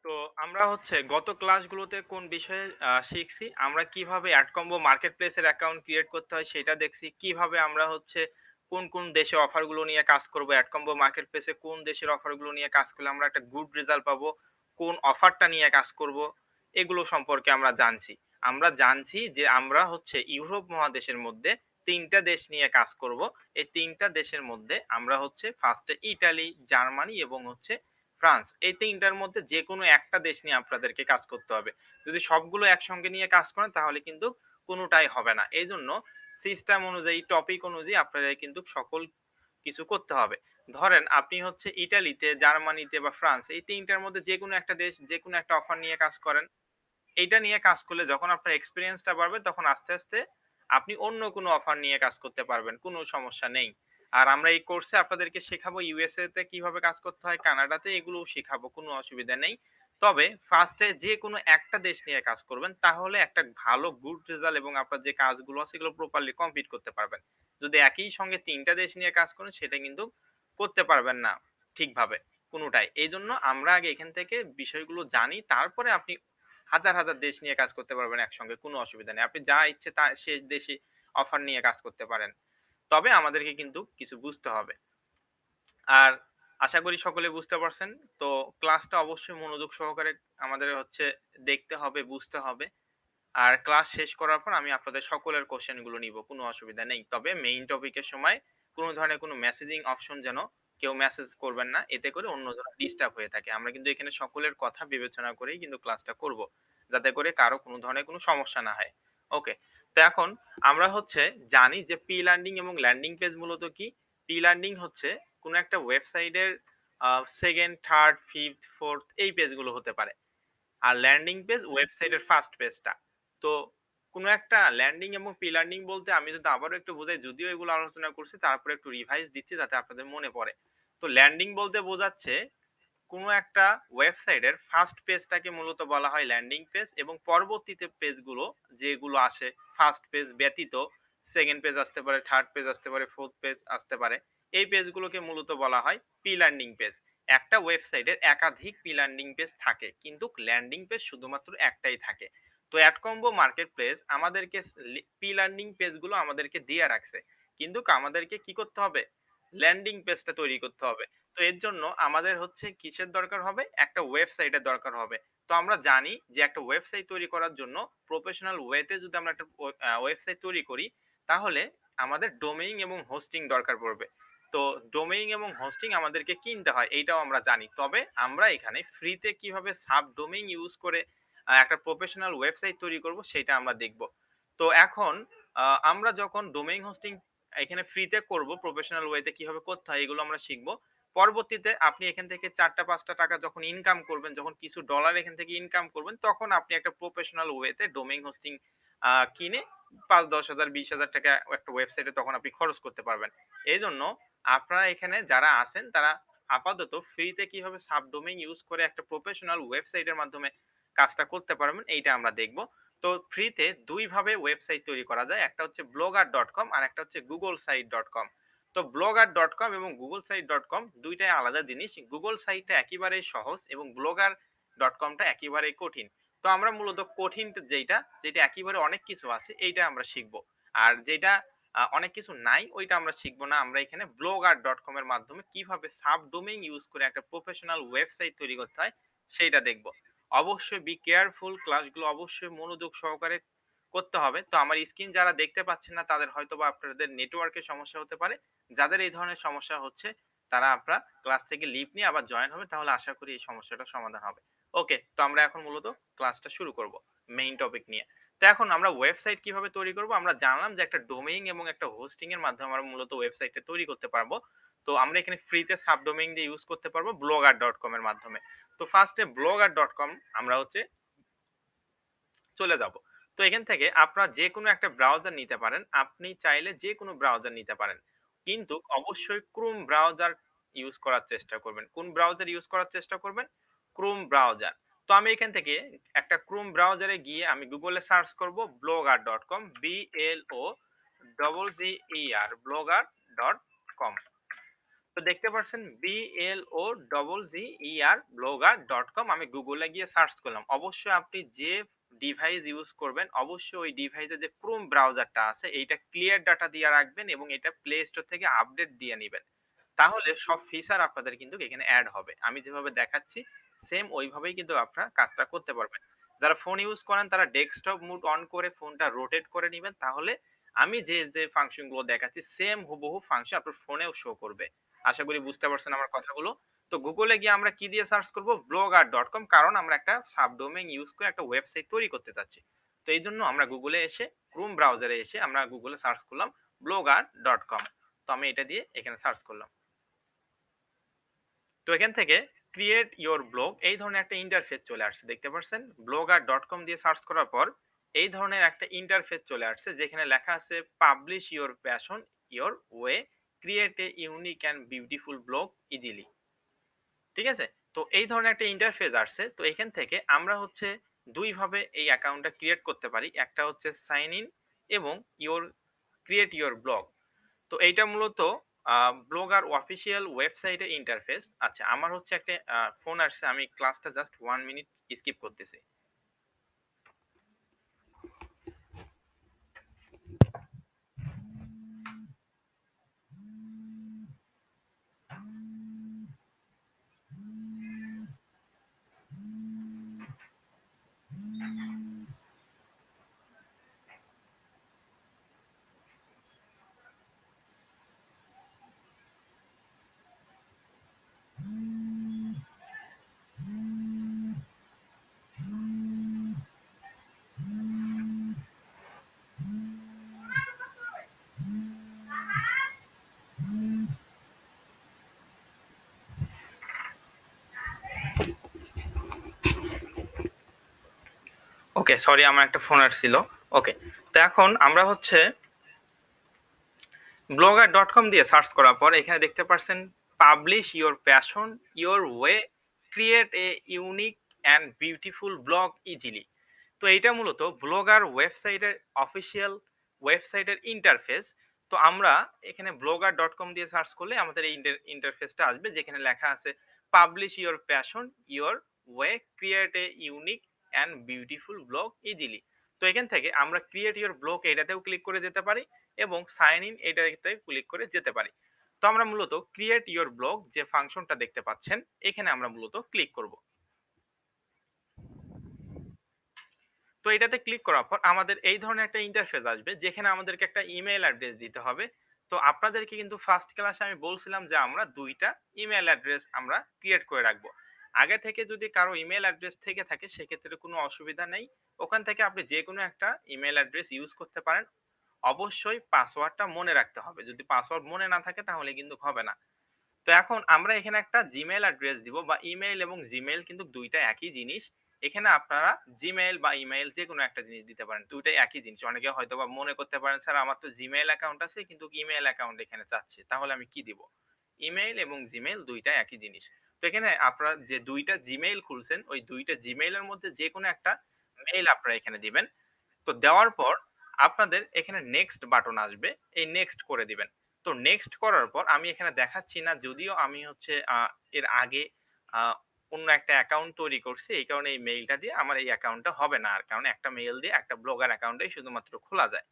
তো আমরা গত ক্লাসগুলোতে কোন বিষয়ে শিখছি? আমরা কিভাবে এডকম্বো মার্কেটপ্লেসের অ্যাকাউন্ট ক্রিয়েট করতে হয় সেটা দেখছি। কিভাবে আমরা কোন দেশে অফারগুলো নিয়ে কাজ করব, এডকম্বো মার্কেটপ্লেসে কোন দেশের অফারগুলো নিয়ে কাজ করলে আমরা একটা গুড রেজাল্ট পাবো, কোন অফারটা নিয়ে কাজ করব, এগুলো সম্পর্কে আমরা জানছি। আমরা জানছি যে আমরা ইউরোপ মহাদেশের মধ্যে ৩ টা দেশ নিয়ে কাজ করব। এই ৩ টা দেশের মধ্যে আমরা ফার্স্ট এ ইটালি, জার্মানি এবং ফ্রান্স। এই ৩ টার মধ্যে যেকোনো একটা দেশ নিয়ে আপনাদেরকে কাজ করতে হবে। যদি সবগুলো একসঙ্গে নিয়ে কাজ করেন তাহলে কিন্তু কোনটাই হবে না। এইজন্য সিস্টেম অনুযায়ী, টপিক অনুযায়ী আপনাদের কিন্তু সকল কিছু করতে হবে। ধরেন আপনি ইটালিতে, জার্মানিতে বা ফ্রান্স এই ৩ টার মধ্যে যেকোনো একটা দেশ, যেকোনো একটা অফার নিয়ে কাজ করেন। এইটা নিয়ে কাজ করলে যখন আপনার এক্সপেরিয়েন্সটা বাড়বে তখন আস্তে, আস্তে আপনি অন্য কোনো অফার নিয়ে কাজ করতে পারবেন। কোনো সমস্যা নেই। আর আমরা এই কোর্সে আপনাদেরকে শেখাবো ইউএসএ তে কিভাবে কাজ করতে হয়, কানাডাতে এগুলোও শেখাবো। কোনো অসুবিধা নেই। তবে ফার্স্ট এ যেকোনো একটা দেশ নিয়ে কাজ করবেন তাহলে একটা ভালো গুড রেজাল্ট এবং আপনার যে কাজগুলো আছে এগুলো প্রপারলি কমপ্লিট করতে পারবেন। যদি একই সঙ্গে ৩ টা দেশ নিয়ে কাজ করেন সেটা কিন্তু করতে পারবেন না ঠিকভাবে কোনটাই। এইজন্য আমরা আগে এখান থেকে বিষয়গুলো জানি তারপরে আপনি হাজার, হাজার দেশ নিয়ে কাজ করতে পারবেন একসঙ্গে, কোনো অসুবিধা নেই। আপনি যা ইচ্ছে তা সে দেশে অফার নিয়ে কাজ করতে পারেন। তবে আমাদেরকে কিন্তু কিছু বুঝতে হবে। আর আশা করি সকলে বুঝতে পারছেন। তো ক্লাসটা অবশ্যই মনোযোগ সহকারে আমাদের দেখতে হবে, বুঝতে হবে। আর ক্লাস শেষ করার পর আমি আপনাদের সকলের কোয়েশ্চেন গুলো নিবো। কোনো অসুবিধা নেই। তবে মেইন টপিকের সময় কোন ধরনের কোনো মেসেজিং অপশন যেন কেউ মেসেজ করবেন না। এতে করে অন্যজন ডিস্টার্ব হয়ে থাকে। আমরা কিন্তু এখানে সকলের কথা বিবেচনা করেই কিন্তু ক্লাসটা করব। যাতে করে কারো কোনো ধরনের কোনো সমস্যা না হয়। ওকে। তো এখন আমরা জানি যে প্রি ল্যান্ডিং এবং ল্যান্ডিং পেজ মূলত কি? প্রি ল্যান্ডিং কোনো একটা ওয়েবসাইটের 2nd, 3rd, 5th, 4th এই পেজগুলো হতে পারে। আর ল্যান্ডিং পেজ ওয়েবসাইটের ফার্স্ট পেজটা। তো কোন একটা ল্যান্ডিং এবং প্রি ল্যান্ডিং বলতে আমি যদি আবারও একটু বোঝাই, যদিও এগুলো আলোচনা করছি তারপরে একটু রিভাইজ দিচ্ছি যাতে আপনাদের মনে পড়ে। তো ল্যান্ডিং বলতে বোঝাচ্ছে কোনো একটা ওয়েবসাইটের ফার্স্ট পেজটাকে মূলত বলা হয় ল্যান্ডিং পেজ এবং পরবর্তীতে পেজগুলো যেগুলো আসে ফার্স্ট পেজ ব্যতীত 2nd পেজ আসতে পারে, 3rd পেজ আসতে পারে, 4th পেজ আসতে পারে। এই পেজগুলোকে মূলত বলা হয় প্রি ল্যান্ডিং পেজ। একটা ওয়েবসাইটের একাধিক প্রি ল্যান্ডিং পেজ থাকে কিন্তু ল্যান্ডিং পেজ শুধুমাত্র একটাই থাকে। তো অ্যাডকম্বো মার্কেটপ্লেস আমাদেরকে প্রি ল্যান্ডিং পেজগুলো আমাদেরকে দিয়ে রাখছে। কিন্তু আমাদেরকে কি করতে হবে? ল্যান্ডিং পেজটা তৈরি করতে হবে। তো এর জন্য আমাদের কিসের দরকার হবে? একটা ওয়েবসাইটের দরকার হবে। তো আমরা জানি যে একটা ওয়েবসাইট তৈরি করার জন্য প্রফেশনাল ওয়েতে যদি আমরা একটা ওয়েবসাইট তৈরি করি তাহলে আমাদের ডোমেইন এবং হোস্টিং দরকার পড়বে। তো ডোমেইন এবং হোস্টিং আমাদেরকে কিনতে হয় এইটাও আমরা জানি। তবে আমরা এখানে ফ্রিতে কিভাবে সাবডোমেইন ইউজ করে একটা প্রফেশনাল ওয়েবসাইট তৈরি করব সেটা আমরা দেখব। তো এখন আমরা যখন ডোমেইন হোস্টিং এখানে ফ্রিতে করব, প্রফেশনাল ওয়েতে কিভাবে করতে হয় এগুলো আমরা শিখব। পরবর্তীতে আপনি এখান থেকে ৪ টা ৫ টা টাকা যখন ইনকাম করবেন, যখন কিছু ডলার এখান থেকে ইনকাম করবেন, তখন আপনি একটা প্রফেশনাল ওয়েতে ডোমেইন হোস্টিং কিনে ৫-১০,০০০, ২০,০০০ টাকা একটা ওয়েবসাইটে তখন আপনি খরচ করতে পারবেন। এজন্য আপনারা এখানে যারা আছেন তারা আপাতত ফ্রিতে কিভাবে সাবডোমেইন ইউজ করে একটা প্রফেশনাল ওয়েবসাইটের মাধ্যমে কাজটা করতে পারবেন এইটা আমরা দেখব। তো ফ্রিতে ২ ভাবে ওয়েবসাইট তৈরি করা যায়। একটা blogger.com আর একটা googlesite.com। তো blogger.com এবং googlesite.com ২ টাই আলাদা জিনিস। গুগল সাইটটা একেবারেই সহজ এবং blogger.com টা একেবারেই কঠিন। তো আমরা মূলত কঠিন যেটা একেবারে অনেক কিছু আছে এইটা আমরা শিখব। আর যেটা অনেক কিছু নাই ওইটা আমরা শিখব না। আমরা এখানে blogger.com এর মাধ্যমে কিভাবে সাবডোমেইন ইউজ করে একটা প্রফেশনাল ওয়েবসাইট তৈরি করতে হয় সেইটা দেখব। অবশ্যই বি কেয়ারফুল, ক্লাসগুলো অবশ্যই মনোযোগ সহকারে করতে হবে। তো আমার স্ক্রিন যারা দেখতে পাচ্ছেন না তাদের হয়তোবা আপনাদের নেটওয়ার্কের সমস্যা হতে পারে। যাদের এই ধরনের সমস্যা হচ্ছে তারা আপনারা ক্লাস থেকে লিভ নিয়ে আবার জয়েন হবে, তাহলে আশা করি এই সমস্যাটার সমাধান হবে। ওকে, তো আমরা এখন মূলত ক্লাসটা শুরু করব মেইন টপিক নিয়ে। তো এখন আমরা ওয়েবসাইট কিভাবে তৈরি করব? আমরা জানলাম যে একটা ডোমেইন এবং একটা হোস্টিং এর মাধ্যমে আমরা মূলত ওয়েবসাইটটা তৈরি করতে পারবো। তো আমরা এখানে ফ্রিতে সাবডোমেইন দিয়ে ইউজ করতে পারবো blogger.com এর মাধ্যমে। তো ফার্স্ট এ blogger.com আমরা চলে যাব। তো এখান থেকে আপনারা যেকোনো একটা ব্রাউজার নিতে পারেন। আপনি চাইলে যেকোনো ব্রাউজার নিতে পারেন। কিন্তু অবশ্যই Chrome ব্রাউজার ইউজ করার চেষ্টা করবেন। কোন ব্রাউজার ইউজ করার চেষ্টা করবেন? Chrome browser. তো আমি এখান থেকে একটা Chrome ব্রাউজারে গিয়ে আমি Google এ সার্চ করব blogger.com, blogger blogger.com। তো দেখতে পাচ্ছেন blogger.com আমি গুগলে গিয়ে সার্চ করলাম। অবশ্যই আপনি যে ডিভাইস ইউজ করবেন অবশ্যই ওই ডিভাইসে যে Chrome ব্রাউজারটা আছে এইটা ক্লিয়ার ডাটা দিয়ে রাখবেন এবং এটা প্লে স্টোর থেকে আপডেট দিয়ে নিবেন। তাহলে সব ফিচার আপনাদের কিন্তু এখানে এড হবে। আমি যেভাবে দেখাচ্ছি সেম ওইভাবেই কিন্তু আপনারা কাজটা করতে পারবেন। যারা ফোন ইউজ করেন তারা ডেস্কটপ মোড অন করে ফোনটা রোটেট করে নিবেন। তাহলে আমি যে ফাংশন গুলো দেখাচ্ছি সেম হুবহু ফাংশন আপনার ফোনেও শো করবে। আশা করি বুঝতে পারছেন আমার কথাগুলো। তো গুগলে গিয়ে আমরা কি দিয়ে সার্চ করব? blogger.com কারণ আমরা একটা সাবডোমেইন ইউজ করে একটা ওয়েবসাইট তৈরি করতে চাচ্ছি। তো এইজন্য আমরা গুগলে এসে Chrome ব্রাউজারে এসে আমরা গুগলে সার্চ করলাম blogger.com। তো আমি এটা দিয়ে এখানে সার্চ করলাম। তো এখান থেকে ক্রিয়েট ইওর ব্লগ এই ধরনের একটা ইন্টারফেস চলে আসছে দেখতে পাচ্ছেন blogger.com দিয়ে সার্চ করার পর এই ধরনের একটা ইন্টারফেস চলে আসছে যেখানে লেখা আছে publish your passion your way create a unique and beautiful blog easily. ঠিক আছে? তো এই ধরনের একটা ইন্টারফেস আসছে। তো এখান থেকে আমরা হচ্ছে ২ ভাবে এই অ্যাকাউন্টটা ক্রিয়েট করতে পারি। একটা হচ্ছে সাইন ইন এবং ইওর ক্রিয়েট ইওর ব্লগ। তো এইটা মূলত ব্লগার অফিসিয়াল ওয়েবসাইটের ইন্টারফেস। আচ্ছা আমার হচ্ছে একটা ফোন আসছে। আমি ক্লাসটা জাস্ট 1 মিনিট স্কিপ করতেছি। ওকে, সরি আমার একটা ফোন আসছিল। ওকে। তো এখন আমরা হচ্ছে blogger.com দিয়ে সার্চ করার পর এখানে দেখতে পাচ্ছেন publish your passion your way create a unique and beautiful blog easily. তো এইটা মূলত ব্লগার ওয়েবসাইটের অফিসিয়াল ওয়েবসাইটের ইন্টারফেস। তো আমরা এখানে blogger.com দিয়ে সার্চ করলে আমাদের এই ইন্টারফেসটা আসবে যেখানে লেখা আছে publish your passion your way create a unique and beautiful blog easily. তো এখান থেকে আমরা ক্রিয়েট ইওর ব্লগ এটাতেও ক্লিক করে যেতে পারি এবং সাইন ইন এটাতে ক্লিক করে যেতে পারি। তো আমরা মূলত ক্রিয়েট ইওর ব্লগ যে ফাংশনটা দেখতে পাচ্ছেন এখানে আমরা মূলত ক্লিক করব। তো এটাতে ক্লিক করার পর আমাদের এই ধরনের একটা ইন্টারফেস আসবে যেখানে আমাদেরকে একটা ইমেইল অ্যাড্রেস দিতে হবে। তো আপনাদেরকে কিন্তু ফার্স্ট ক্লাসে আমি বলছিলাম যে আমরা ২ টা ইমেইল অ্যাড্রেস আমরা ক্রিয়েট করে রাখবো। আগে থেকে যদি কারো ইমেইল অ্যাড্রেস থেকে থাকে সেক্ষেত্রে কোনো অসুবিধা নেই। ওখান থেকে আপনি যেকোনো একটা ইমেইল অ্যাড্রেস ইউজ করতে পারেন। অবশ্যই পাসওয়ার্ডটা মনে রাখতে হবে। যদি পাসওয়ার্ড মনে না থাকে তাহলে কিন্তু হবে না। তো এখন আমরা এখানে একটা জিমেইল অ্যাড্রেস দিব বা ইমেইল এবং জিমেইল কিন্তু ২ টা একই জিনিস। এখানে আপনারা জিমেইল বা ইমেইল যেকোনো একটা জিনিস দিতে পারেন। ২ টাই একই জিনিস। অনেকে হয়তোবা মনে করতে পারেন, "স্যার আমার তো জিমেইল অ্যাকাউন্ট আছে কিন্তু ইমেইল অ্যাকাউন্ট এখানে চাচ্ছে। তাহলে আমি কি দিব?" ইমেইল এবং জিমেইল ২ টা একই জিনিস। তো এখানে আপনারা যে ২ টা জিমেইল খুলছেন, ওই ২ টা জিমেইলের মধ্যে যেকোনো একটা মেইল আপনারা এখানে দিবেন। তো দেওয়ার পর আপনাদের এখানে নেক্সট বাটন আসবে। এই নেক্সট করে দিবেন। তো নেক্সট করার পর আমি এখানে দেখাচ্ছি না যদিও আমি হচ্ছে এর আগে আ অন্য একটা অ্যাকাউন্ট তৈরি করছি। এই কারণে এই মেইলটা দিয়ে আমার এই অ্যাকাউন্টটা হবে না আর। কারণ একটা মেইল দিয়ে একটা ব্লগার অ্যাকাউন্টেই শুধুমাত্র খোলা যায়।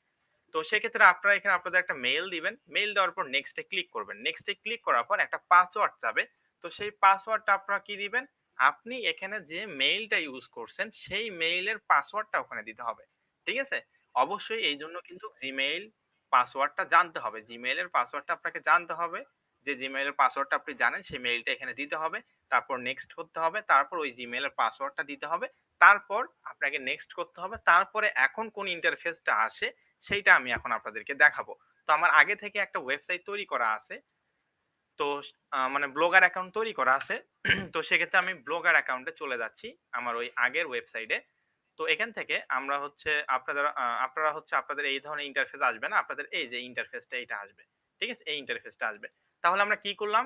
তো সেক্ষেত্রে আপনারা এখানে আপনাদের একটা মেইল দিবেন। মেইল দেওয়ার পর নেক্সট এ ক্লিক করবেন। নেক্সট এ ক্লিক করার পর একটা পাসওয়ার্ড চাবে। তো সেই পাসওয়ার্ডটা আপনারা কি দিবেন? আপনি এখানে যে মেইলটা ইউজ করছেন সেই মেইলের পাসওয়ার্ডটা ওখানে দিতে হবে। ঠিক আছে? অবশ্যই এইজন্য কিন্তু Gmail পাসওয়ার্ডটা জানতে হবে। Gmail এর পাসওয়ার্ডটা আপনাকে জানতে হবে। যে Gmail এর পাসওয়ার্ডটা আপনি জানেন সেই মেইলটা এখানে দিতে হবে। তারপর নেক্সট করতে হবে। তারপর ওই Gmail এর পাসওয়ার্ডটা দিতে হবে। তারপর আপনাকে নেক্সট করতে হবে। তারপরে এখন কোন ইন্টারফেসটা আসে সেইটা আমি এখন আপনাদেরকে দেখাবো। তো আমার আগে থেকে একটা ওয়েবসাইট তৈরি করা আছে। তো মানে ব্লগার অ্যাকাউন্ট তৈরি করা আছে। তো সেক্ষেত্রে আমি ব্লগার অ্যাকাউন্টে চলে যাচ্ছি। আমার ওই আগের ওয়েবসাইটে। তো এখান থেকে আমরা হচ্ছে আপনারা হচ্ছে আপনাদের এই ধরনের ইন্টারফেস আসবে না। আপনাদের এই যে ইন্টারফেসটা এইটা আসবে। ঠিক আছে? এই ইন্টারফেসটা আসবে। তাহলে আমরা কি করলাম?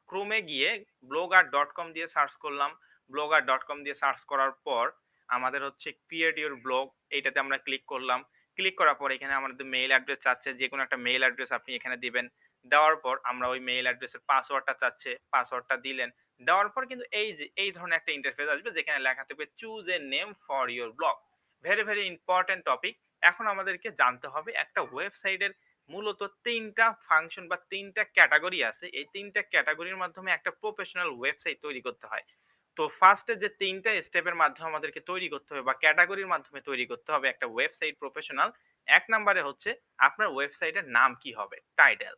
Chrome এ গিয়ে blogger.com দিয়ে সার্চ করলাম। blogger.com দিয়ে সার্চ করার পর আমাদের হচ্ছে ক্রিয়েট ইওর ব্লগ এইটাতে আমরা ক্লিক করলাম। ক্লিক করার পর এখানে আমাদের মেইল অ্যাড্রেস চাচ্ছে। যেকোনো একটা মেইল অ্যাড্রেস আপনি এখানে দিবেন। দেওয়ার পর আমরা ওই মেইল অ্যাড্রেসের পাসওয়ার্ডটা চাচ্ছে, পাসওয়ার্ডটা দিলেন। দেওয়ার পর কিন্তু এই যে এই ধরনের একটা ইন্টারফেস আসবে যেখানে লেখা থাকবে choose a name for your blog. Very, very important topic. এখন আমাদেরকে জানতে হবে একটা ওয়েবসাইটের মূলত ৩ টা ফাংশন বা ৩ টা ক্যাটেগরি আছে। এই ৩ টা ক্যাটেগরির মাধ্যমে একটা প্রফেশনাল ওয়েবসাইট তৈরি করতে হয়। তো ফার্স্ট এ যে ৩ টা স্টেপের মাধ্যমে আমাদেরকে তৈরি করতে হবে বা ক্যাটেগরির মাধ্যমে তৈরি করতে হবে একটা ওয়েবসাইট প্রফেশনাল। ১ নাম্বারে হচ্ছে আপনার ওয়েবসাইটের নাম কি হবে? টাইটেল।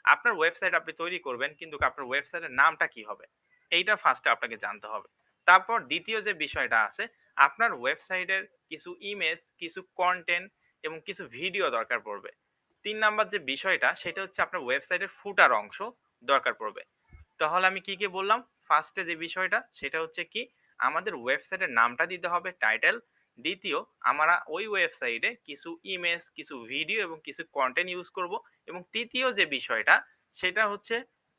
আপনার ওয়েবসাইট আপনি তৈরি করবেন কিন্তু আপনার ওয়েবসাইটের নামটা কি হবে? এইটা ফার্স্ট এ আপনাকে জানতে হবে। তারপর ২য় যে বিষয়টা আছে, আপনার ওয়েবসাইটের কিছু ইমেজ, কিছু কনটেন্ট এবং কিছু ভিডিও দরকার পড়বে। ৩ নাম্বার যে বিষয়টা সেটা হচ্ছে আপনার ওয়েবসাইটের ফুটার অংশ দরকার পড়বে। তাহলে আমি কি বললাম? ফার্স্ট এ যে বিষয়টা সেটা হচ্ছে কি আমাদের ওয়েবসাইটের নামটা দিতে হবে টাইটেল। ২য় আমরা ওই ওয়েবসাইটে কিছু ইমেজ, কিছু ভিডিও এবং কিছু কনটেন্ট ইউজ করব এবং ৩য় যে বিষয়টা সেটা হচ্ছে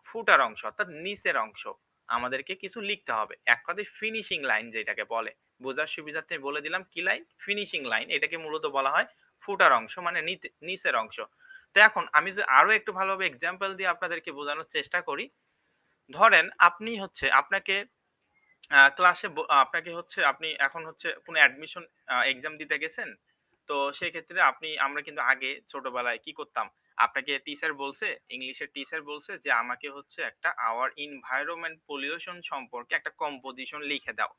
ফুটার অংশ অর্থাৎ নিচের অংশ। আমাদেরকে কিছু লিখতে হবে। এক কথায় ফিনিশিং লাইন যেটাকে বলে। বোঝার সুবিধার্থে বলে দিলাম কি লাইন? Finishing line. এটাকে মূলত বলা হয় ফুটার অংশ মানে নিচের অংশ। তো এখন আমি যে আরো একটু ভালোভাবে এক্সাম্পল দিয়ে আপনাদেরকে বোঝানোর চেষ্টা করি। ধরেন আপনি হচ্ছে আপনাকে ক্লাসে আপনাকে হচ্ছে আপনি এখন হচ্ছে কোনো অ্যাডমিশন এক্সাম দিতে গেছেন। তো সেক্ষেত্রে আমরা কিন্তু আগে ছোটবেলায় কি করতাম? আপনাকে টিচার বলছে, ইংলিশের টিচার বলছে যে আমাকে হচ্ছে একটা আওয়ার এনভায়রনমেন্ট পলিউশন সম্পর্কে একটা কম্পোজিশন লিখে দাও।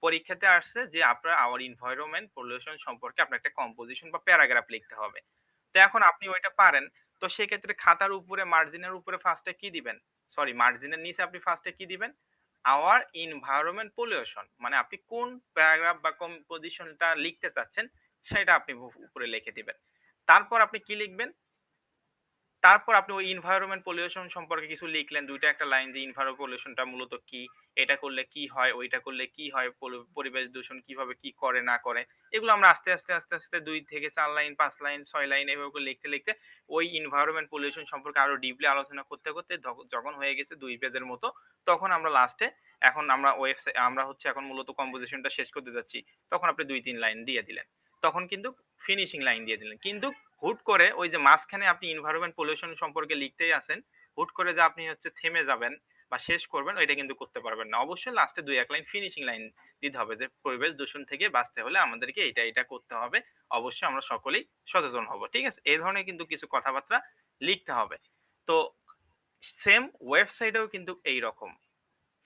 পরীক্ষাতে আসছে যে আপনার আওয়ার এনভায়রনমেন্ট পলিউশন সম্পর্কে আপনার একটা কম্পোজিশন বা প্যারাগ্রাফ লিখতে হবে। তো এখন আপনি ওইটা পারেন। তো সেক্ষেত্রে খাতার উপরে মার্জিনের উপরে ফার্স্ট এ কি দিবেন? সরি মার্জিনের নিচে আপনি ফার্স্ট এ কি দিবেন? আওয়ার এনভায়রনমেন্ট পলিউশন মানে আপনি কোন প্যারাগ্রাফ বা কম্পোজিশনটা লিখতে চাচ্ছেন সেটা আপনি উপরে লিখে দিবেন। তারপর আপনি কি লিখবেন? তারপর আপনি ওই এনভায়রনমেন্ট পলিউশন সম্পর্কে কিছু লিখলেন ২ টা একটা লাইন যে এনভায়রনমেন্ট পলিউশনটা মূলত কি? এটা করলে কি হয়? ওইটা করলে কি হয়? পরিবেশ দূষণ কিভাবে কি করে না করে? এগুলো আমরা আস্তে, আস্তে ২ থেকে ৪ লাইন, ৫ লাইন, ৬ লাইন এভাবে করে লিখতে ওই এনভায়রনমেন্ট পলিউশন সম্পর্কে আরো ডিপলি আলোচনা করতে যখন হয়ে গেছে ২ পেজের মতো তখন আমরা লাস্টে এখন আমরা হচ্ছে এখন মূলত কম্পোজিশনটা শেষ করতে যাচ্ছি। তখন আপনি ২-৩ লাইন দিয়ে দিলেন। তখন কিন্তু ফিনিশিং লাইন দিয়ে দিলেন। কিন্তু হুট করে ওই যে মাঝখানে আপনি এনভায়রনমেন্ট পলিউশন সম্পর্কে লিখতেই আছেন, হুট করে যে আপনি হচ্ছে থেমে যাবেন বা শেষ করবেন ওইটা কিন্তু করতে পারবেন না। অবশ্যই লাস্টে ২-১ লাইন ফিনিশিং লাইন দিতে হবে যে পরিবেশ দূষণ থেকে বাঁচতে হলে আমাদেরকে এটা করতে হবে। অবশ্যই আমরা সকলেই সচেতন হব। ঠিক আছে? এই ধরনের কিন্তু কিছু কথাবার্তা লিখতে হবে। তো সেম ওয়েবসাইটেও কিন্তু এইরকম।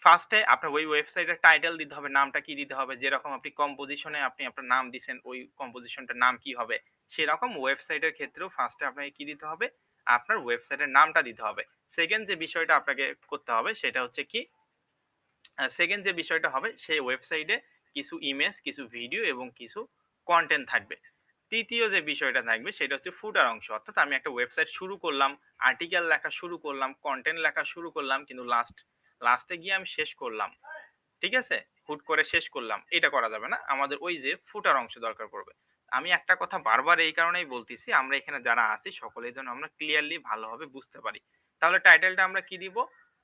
ফার্স্ট এ আপনার ওই ওয়েবসাইটের টাইটেল দিতে হবে, নামটা কি দিতে হবে। যেরকম আপনি কম্পোজিশন এ আপনি আপনার নাম দিছেন, ওই কম্পোজিশনটার নাম কি হবে? সেরকম ওয়েবসাইটের ক্ষেত্রেও ফার্স্ট এ আপনাকে কি দিতে হবে? আপনার ওয়েবসাইটের নামটা দিতে হবে। সেকেন্ড যে বিষয়টা আপনাকে করতে হবে সেটা হচ্ছে কি? সেকেন্ড যে বিষয়টা হবে সেই ওয়েবসাইটে কিছু ইমেজ, কিছু ভিডিও এবং কিছু কনটেন্ট থাকবে। ৩য় যে বিষয়টা থাকবে সেটা হচ্ছে ফুটার অংশ। অর্থাৎ আমি একটা ওয়েবসাইট শুরু করলাম, আর্টিকেল লেখা শুরু করলাম, কনটেন্ট লেখা শুরু করলাম কিন্তু লাস্টে গিয়ে আমি শেষ করলাম। ঠিক আছে? হুট করে শেষ করলাম। এটা করা যাবে না। আমাদের ওই যে ফুটার অংশ দরকার পড়বে। আমি একটা কথা বারবার এই কারণেই বলতেছি, আমরা এখানে যারা আছি সকলেই যেন আমরা ক্লিয়ারলি ভালোভাবে বুঝতে পারি। তাহলে টাইটেলটা আমরা কি দিব?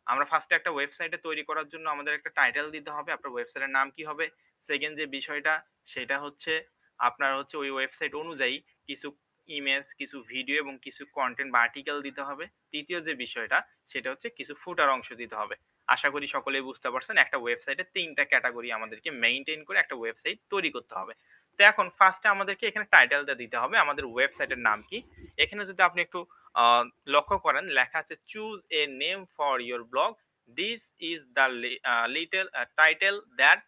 আমরা ফার্স্ট এ একটা ওয়েবসাইটে তৈরি করার জন্য আমাদের একটা টাইটেল দিতে হবে। আপনার ওয়েবসাইটের নাম কি হবে? সেকেন্ড যে বিষয়টা সেটা হচ্ছে আপনার হচ্ছে ওই ওয়েবসাইট অনুযায়ী কিছু ইমেজ, কিছু ভিডিও এবং কিছু কনটেন্ট বা আর্টিকেল দিতে হবে। ৩য় যে বিষয়টা সেটা হচ্ছে কিছু ফুটার অংশ দিতে হবে। আশা করি সকলেই বুঝতে পারছেন একটা ওয়েবসাইটে ৩ টা ক্যাটেগরি আমাদেরকে মেইনটেইন করে একটা ওয়েবসাইট তৈরি করতে হবে। তো এখন ফার্স্ট এ আমাদেরকে এখানে টাইটেলটা দিতে হবে। আমাদের ওয়েবসাইটের নাম কি? এখানে যদি আপনি একটু আ লক্ষ্য করেন লেখা আছে "Choose a name for your blog. This is the little title that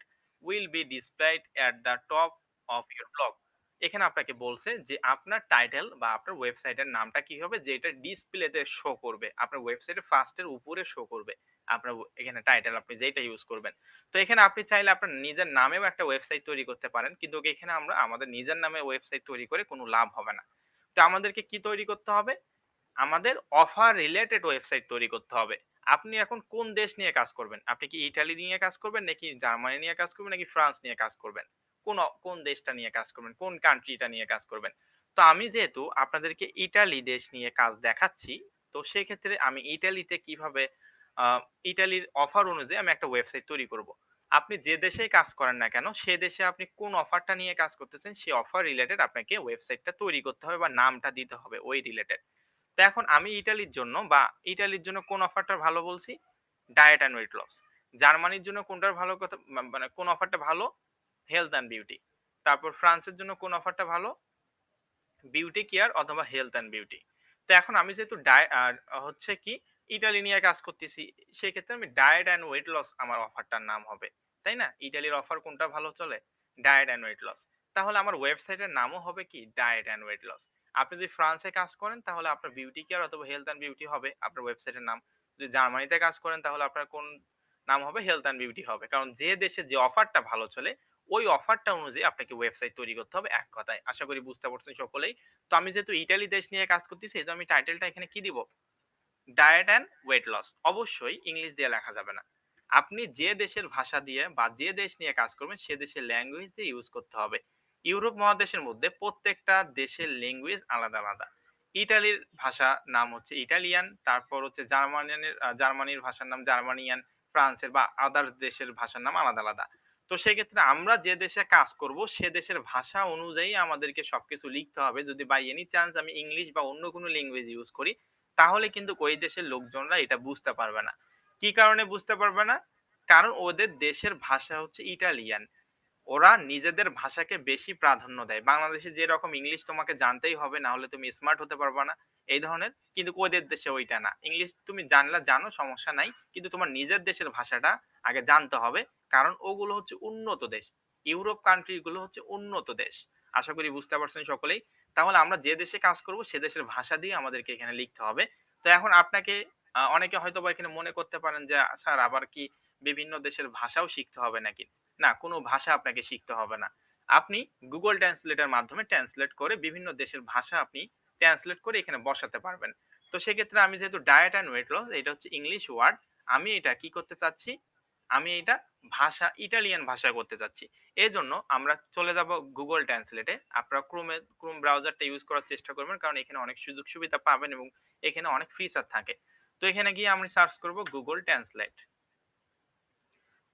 will be displayed at the top of your blog." এখানে আপনাকে বলছে যে আপনার টাইটেল বা আপনার ওয়েবসাইটের নামটা কি হবে যেটা ডিসপ্লেতে শো করবে। আপনার ওয়েবসাইটের ফার্স্ট এর উপরে শো করবে। আপনার এখানে টাইটেল আপনি যেইটা ইউজ করবেন। তো এখানে আপনি চাইলে আপনার নিজের নামেও একটা ওয়েবসাইট তৈরি করতে পারেন। কিন্তু এখানে আমরা আমাদের নিজের নামে ওয়েবসাইট তৈরি করে কোনো লাভ হবে না। তো আমাদেরকে কি তৈরি করতে হবে? আমাদের অফার রিলেটেড ওয়েবসাইট তৈরি করতে হবে। আপনি এখন কোন দেশ নিয়ে কাজ করবেন? আপনি কি ইটালি নিয়ে কাজ করবেন নাকি জার্মানি নিয়ে কাজ করবেন নাকি ফ্রান্স নিয়ে কাজ করবেন? কোন দেশটা নিয়ে কাজ করবেন? কোন কান্ট্রিটা নিয়ে কাজ করবেন? তো আমি যেহেতু আপনাদেরকে ইটালি দেশ নিয়ে কাজ দেখাচ্ছি, তো সেক্ষেত্রে আমি ইটালিতে কিভাবে আ ইটালির অফার অনুযায়ী আমি একটা ওয়েবসাইট তৈরি করব। আপনি যে দেশেই কাজ করেন না কেন, সে দেশে আপনি কোন অফারটা নিয়ে কাজ করতেছেন, সেই অফার রিলেটেড আপনাকে ওয়েবসাইটটা তৈরি করতে হবে বা নামটা দিতে হবে ওই রিলেটেড। তো এখন আমি ইটালির জন্য বা ইটালির জন্য কোন অফারটা ভালো বলছি? Diet and weight loss. জার্মানির জন্য কোনটার ভালো কথা মানে কোন অফারটা ভালো? Health and beauty. তারপর ফ্রান্সের জন্য কোন অফারটা ভালো? বিউটি কেয়ার অথবা হেলথ অ্যান্ড বিউটি। তো এখন আমি যেহেতু হচ্ছে কি ইটালি নিয়ে কাজ করতেছি, সেক্ষেত্রে আমি ডায়েট অ্যান্ড ওয়েট লস আমার অফারটার নাম হবে। তাই না? ইটালির অফার কোনটা ভালো চলে? Diet and weight loss. তাহলে আমার ওয়েবসাইটের নামও হবে কি? Diet and weight loss. আপনি যদি ফ্রান্সে কাজ করেন তাহলে আপনার বিউটি কেয়ার অথবা হেলথ অ্যান্ড বিউটি হবে আপনার ওয়েবসাইটের নাম। যদি জার্মানিতে কাজ করেন তাহলে আপনার কোন নাম হবে? হেলথ অ্যান্ড বিউটি হবে। কারণ যে দেশে যে অফারটা ভালো চলে, ওই অফারটা অনুযায়ী আপনাকে ওয়েবসাইট তৈরি করতে হবে এক কথায়। আশা করি বুঝতে পারছেন সকলেই। তো আমি যেহেতু ইতালি দেশ নিয়ে কাজ করতেছি, এইজন্য আমি টাইটেলটা এখানে কি দিব? Diet and weight loss. অবশ্যই ইংলিশ দিয়ে লেখা যাবে না। আপনি যে দেশের ভাষা দিয়ে বা যে দেশ নিয়ে কাজ করবেন সে দেশের ল্যাঙ্গুয়েজ দিয়ে ইউজ করতে হবে। ইউরোপ মহাদেশের মধ্যে প্রত্যেকটা দেশের ল্যাঙ্গুয়েজ আলাদা, আলাদা। ইটালির ভাষা নাম হচ্ছে ইটালিয়ান, তারপর হচ্ছে জার্মানির ভাষার নাম জার্মানিয়ান, ফ্রান্সের বা আদার্স দেশের ভাষার নাম আলাদা, আলাদা। তো সেক্ষেত্রে আমরা যে দেশে কাজ করব সে দেশের ভাষা অনুযায়ী আমাদেরকে সবকিছু লিখতে হবে। যদি বাই এনি চান্স আমি ইংলিশ বা অন্য কোনো ল্যাঙ্গুয়েজ ইউজ করি তাহলে কিন্তু ওই দেশের লোকজনরা এটা বুঝতে পারবে না। কি কারণে বুঝতে পারবে না? কারণ ওদের দেশের ভাষা হচ্ছে ইটালিয়ান। ওরা নিজেদের ভাষাকে বেশি প্রাধান্য দেয়। বাংলাদেশে যেরকম ইংলিশ তোমাকে জানতেই হবে না হলে তুমি স্মার্ট হতে পারবা না। এই ধরনের কিন্তু ওদের দেশে ওইটা না। ইংলিশ তুমি জানলা জানো সমস্যা নাই। কিন্তু তোমার নিজের দেশের ভাষাটা আগে জানতে হবে। কারণ ওগুলো হচ্ছে উন্নত দেশ। ইউরোপ কান্ট্রি গুলো হচ্ছে উন্নত দেশ। আশা করি বুঝতে পারছেন সকলেই। তাহলে আমরা যে দেশে কাজ করব সে দেশের ভাষা দিয়ে আমাদেরকে এখানে লিখতে হবে। তো এখন আপনাকে অনেকে হয়তোবা এখানে মনে করতে পারেন যে স্যার আবার কি বিভিন্ন দেশের ভাষাও শিখতে হবে নাকি? না, কোনো ভাষা আপনাকে শিখতে হবে না। আপনি Google Translate এর মাধ্যমে ট্রান্সলেট করে বিভিন্ন দেশের ভাষা আপনি ট্রান্সলেট করে এখানে বসাতে পারবেন। তো সেক্ষেত্রে আমি যেহেতু ডায়েট অ্যান্ড ওয়েট লস এটা হচ্ছে ইংলিশ ওয়ার্ড, আমি এটা কি করতে চাচ্ছি? আমি এটা ভাষা ইটালিয়ান ভাষায় করতে চাচ্ছি। এজন্য আমরা চলে যাব Google Translate এ। আপনারা Chrome ব্রাউজারটা ইউজ করার চেষ্টা করবেন কারণ এখানে অনেক সুযোগ সুবিধা পাবেন এবং এখানে অনেক ফিচার থাকে। তো এখানে গিয়ে আমি সার্চ করব Google Translate।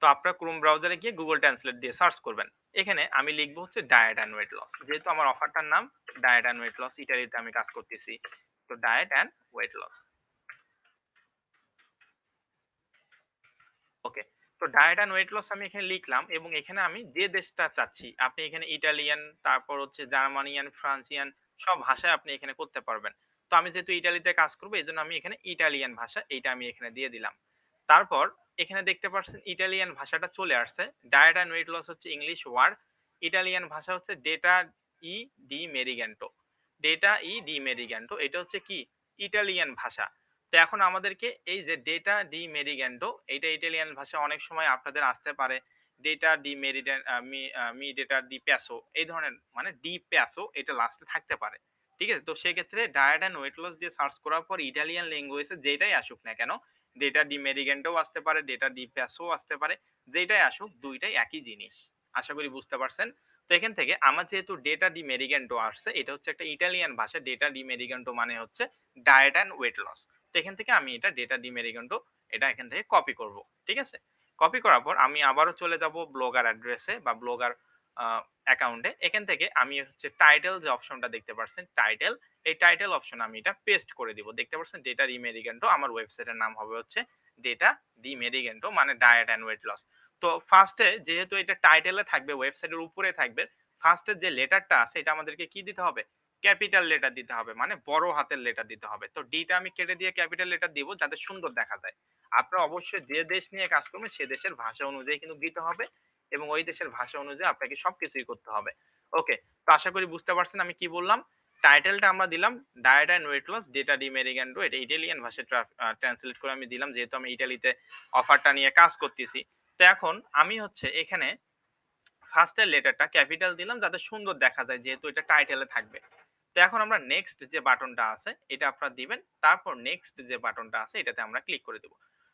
তো আপনার Chrome ব্রাউজারে গিয়ে Google Translate দিয়ে সার্চ করবেন। এখানে আমি লিখব হচ্ছে ডায়েট অ্যান্ড ওয়েট লস। যেহেতু আমার অফারটার নাম ডায়েট অ্যান্ড ওয়েট লস, ইতালিতে আমি কাজ করতেছি। তো ডায়েট অ্যান্ড ওয়েট লস। ওকে। তো ডায়েট অ্যান্ড ওয়েট লস আমি এখানে লিখলাম এবং এখানে আমি যে দেশটা চাচ্ছি, আপনি এখানে ইটালিয়ান, তারপর হচ্ছে জার্মানিয়ান, ফ্রান্সিয়ান সব ভাষায় আপনি এখানে করতে পারবেন। তো আমি যেহেতু ইটালিতে কাজ করব এজন্য আমি এখানে ইটালিয়ান ভাষা এইটা আমি এখানে দিয়ে দিলাম। তারপর এখানে দেখতে পাচ্ছেন ইটালিয়ান ভাষাটা চলে আসছে। ডায়েট অ্যান্ড ওয়েট লস হচ্ছে ইংলিশ ওয়ার্ড। ইটালিয়ান ভাষা হচ্ছে ডেটা ই ডি মেরিগ্যান্টো। ডেটা ই ডি মেরিগ্যান্টো এটা হচ্ছে কি? ইটালিয়ান ভাষা। তো এখন আমাদেরকে এই যে ডেটা ডি মেরিগ্যান্ডো এটা ইটালিয়ান ভাষা অনেক সময় আপনাদের আসতে পারে ডেটা ডি মেরিডেন মি ডেটা ডি প্যাসো এই ধরনের মানে ডি প্যাসো এটা লাস্টে থাকতে পারে। ঠিক আছে? তো সেক্ষেত্রে ডায়েট অ্যান্ড ওয়েট লস দিয়ে সার্চ করার পর ইটালিয়ান ল্যাঙ্গুয়েজে যেটাই আসুক না কেন ডেটা ডি মেরিগ্যান্ডোও আসতে পারে, ডেটা ডি প্যাসো আসতে পারে। যেটাই আসুক দুইটাই একই জিনিস। আশা করি বুঝতে পারছেন। তো এখান থেকে আমার যেহেতু ডেটা ডি মেরিগ্যান্ডো আসছে এটা হচ্ছে একটা ইটালিয়ান ভাষা। ডেটা ডি মেরিগ্যান্ডো মানে হচ্ছে ডায়েট অ্যান্ড ওয়েট লস। তো এখান থেকে আমি এটা ডেটা ডিমেরিগেন্টো এটা এখান থেকে কপি করব। ঠিক আছে? কপি করার পর আমি আবারও চলে যাব ব্লগার অ্যাড্রেসে বা ব্লগার অ্যাকাউন্টে। এখান থেকে আমি হচ্ছে টাইটেল যে অপশনটা দেখতে পাচ্ছেন টাইটেল, এই টাইটেল অপশন আমি এটা পেস্ট করে দিব। দেখতে পাচ্ছেন ডেটা ডিমেরিগেন্টো আমার ওয়েবসাইটের নাম হবে হচ্ছে ডেটা ডিমেরিগেন্টো মানে ডায়েট অ্যান্ড ওয়েট লস। তো ফার্স্টে যেহেতু এটা টাইটেলে থাকবে ওয়েবসাইটের উপরে থাকবে, ফার্স্টের যে লেটারটা আছে এটা আমাদেরকে কি দিতে হবে? ক্যাপিটাল লেটার দিতে হবে মানে বড় হাতের লেটার দিতে হবে। তো ডি টা আমি কেটে দিয়ে ক্যাপিটাল লেটার দিব যাতে সুন্দর দেখা যায়। আপনারা অবশ্যই যে দেশ নিয়ে কাজ করবেন সে দেশের ভাষা অনুযায়ী কিন্তু দিতে হবে এবং ওই দেশের ভাষা অনুযায়ী আপনাকে সবকিছুই করতে হবে। ওকে। তো আশা করি বুঝতে পারছেন আমি কি বললাম। টাইটেলটা আমরা দিলাম ডায়েট অ্যান্ড ওয়েট লস ডেটা ডি মেরিগ্যান্ডো এটা ইটালিয়ান ভাষায় ট্রান্সলেট করে আমি দিলাম যেহেতু আমি ইতালিতে অফারটা নিয়ে কাজ করতেছি। তো এখন আমি হচ্ছে এখানে ফার্স্টের লেটারটা ক্যাপিটাল দিলাম যাতে সুন্দর দেখা যায় যেহেতু এটা টাইটেলে থাকবে। তো এখন আমরা নেক্সট যে বাটনটা আছে এটা আপনারা দিবেন। তারপর নেক্সট যে বাটনটা আছে এটাতে আমরা ক্লিক করে দিব।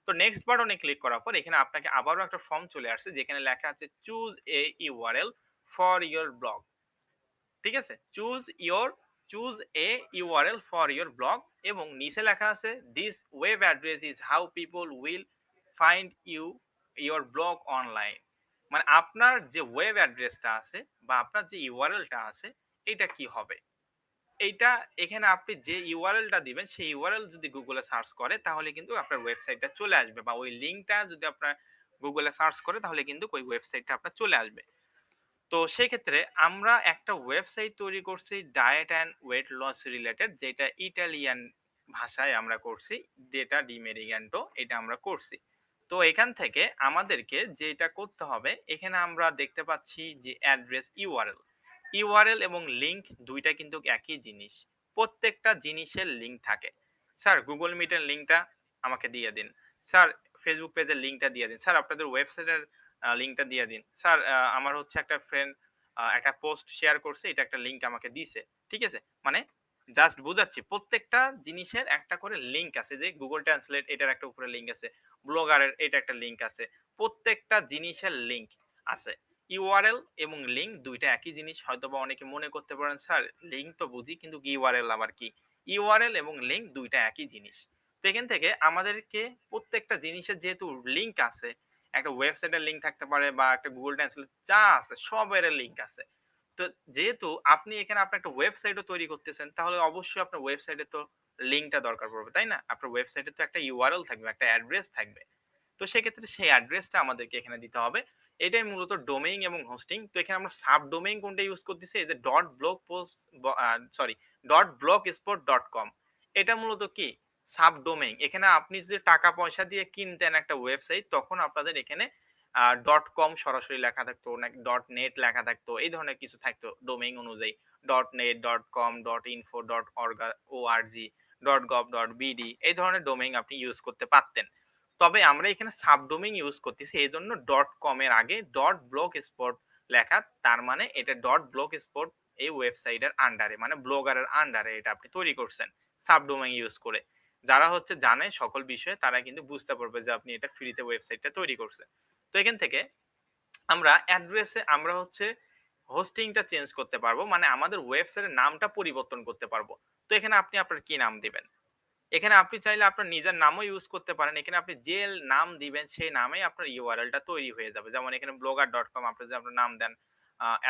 তো নেক্সট বাটনে ক্লিক করার পর এখানে আপনাকে আবারও একটা ফর্ম চলে আসছে যেখানে লেখা আছে choose a URL for your blog. ঠিক আছে? Choose a URL for your blog এবং নিচে লেখা আছে this web address is how people will find your blog online. মানে আপনার যে ওয়েব অ্যাড্রেসটা আছে বা আপনার যে ইউআরএলটা আছে এটা কি হবে? এইটা এখানে আপনি যে ইউআরএলটা দিবেন সেই ইউআরএল যদি গুগলে সার্চ করে তাহলে কিন্তু আপনার ওয়েবসাইটটা চলে আসবে, বা ওই লিঙ্কটা যদি আপনার গুগলে সার্চ করে তাহলে কিন্তু ওই ওয়েবসাইটটা আপনার চলে আসবে। তো সেক্ষেত্রে আমরা একটা ওয়েবসাইট তৈরি করছি diet and weight loss related, যেটা ইটালিয়ান ভাষায় আমরা করছি, ডেটা ডি মেরিগ্যান্টো এটা আমরা করছি। তো এখান থেকে আমাদেরকে যেটা করতে হবে, এখানে আমরা দেখতে পাচ্ছি যে অ্যাড্রেস ইউআরএল, ইউআরএল এবং লিঙ্ক দুইটা কিন্তু একই জিনিস। প্রত্যেকটা জিনিসের লিঙ্ক থাকে। স্যার গুগল মিটের লিঙ্কটা আমাকে দিয়ে দিন, স্যার ফেসবুক পেজের লিঙ্কটা দিয়ে দিন, স্যার আপনাদের ওয়েবসাইটের লিঙ্কটা দিয়ে দিন। স্যার আমার হচ্ছে একটা ফ্রেন্ড একটা পোস্ট শেয়ার করছে, এটা একটা লিঙ্ক আমাকে দিছে। ঠিক আছে? মানে জাস্ট বুঝাচ্ছি প্রত্যেকটা জিনিসের একটা করে লিঙ্ক আছে, যে Google Translate এটার একটা উপরে লিঙ্ক আছে, ব্লগারের এটা একটা লিঙ্ক আছে। প্রত্যেকটা জিনিসের লিঙ্ক আছে। ইউআরএল এবং লিঙ্ক ২ টা একই জিনিস। হয়তোবা অনেকে মনে করতে পারেন, স্যার লিঙ্ক তো বুঝি কিন্তু ইউআরএল আবার কি? ইউআরএল এবং লিঙ্ক ২ টা একই জিনিস। তো এখান থেকে আমাদেরকে প্রত্যেকটা জিনিসের যেহেতু লিঙ্ক আছে, একটা ওয়েবসাইটের লিঙ্ক থাকতে পারে বা একটা Google Translate যা আছে সবের লিঙ্ক আছে। তো যেহেতু আপনি এখানে আপনার একটা ওয়েবসাইটও তৈরি করতেছেন, তাহলে অবশ্যই আপনার ওয়েবসাইটে তো লিঙ্কটা দরকার পড়বে, তাই না? আপনার ওয়েবসাইটে তো একটা ইউআরএল থাকবে, একটা অ্যাড্রেস থাকবে। তো সেক্ষেত্রে সেই অ্যাড্রেসটা আমাদেরকে এখানে দিতে হবে। এটাই মূলত ডোমেইন এবং হোস্টিং। তো এখানে আমরা সাবডোমেইন কোনটা ইউজ করতেছি, এই যে .blogspot.com, এটা মূলত কি সাবডোমেইন। এখানে আপনি যদি টাকা পয়সা দিয়ে কিনতেন একটা ওয়েবসাইট, তখন আপনাদের এখানে .com সরাসরি লেখা থাকতো, নাকি .net লেখা থাকতো, এই ধরনের কিছু থাকতো ডোমেইন অনুযায়ী। .net, .com, .info, .org, .gov.bd এই ধরনের ডোমেইন আপনি ইউজ করতে পারতেন। তবে আমরা এখানে সাবডোমেইন ইউজ করতেছি, এইজন্য .com এর আগে .blogspot লেখা। তার মানে এটা .blogspot এই ওয়েবসাইটের আন্ডারে, মানে ব্লগারের আন্ডারে এটা আপনি তৈরি করছেন সাবডোমেইন ইউজ করে। যারা হচ্ছে জানে সকল বিষয়ে তারা কিন্তু বুঝতে পারবে যে আপনি এটা ফ্রিতে ওয়েবসাইটটা তৈরি করছেন। তো এখান থেকে আমরা অ্যাড্রেসে আমরা হচ্ছে হোস্টিংটা চেঞ্জ করতে পারবো। মানে আমাদের ওয়েবসাইটের নামটা পরিবর্তন করতে পারবো। তো এখানে আপনি আপনার কি নাম দিবেন? এখানে আপনি চাইলে আপনার নিজের নামও ইউজ করতে পারেন। এখানে আপনি যে নাম দিবেন সেই নামেই আপনার ইউআরএলটা তৈরি হয়ে যাবে। যেমন এখানে blogger.com আপনি যদি আপনার নাম দেন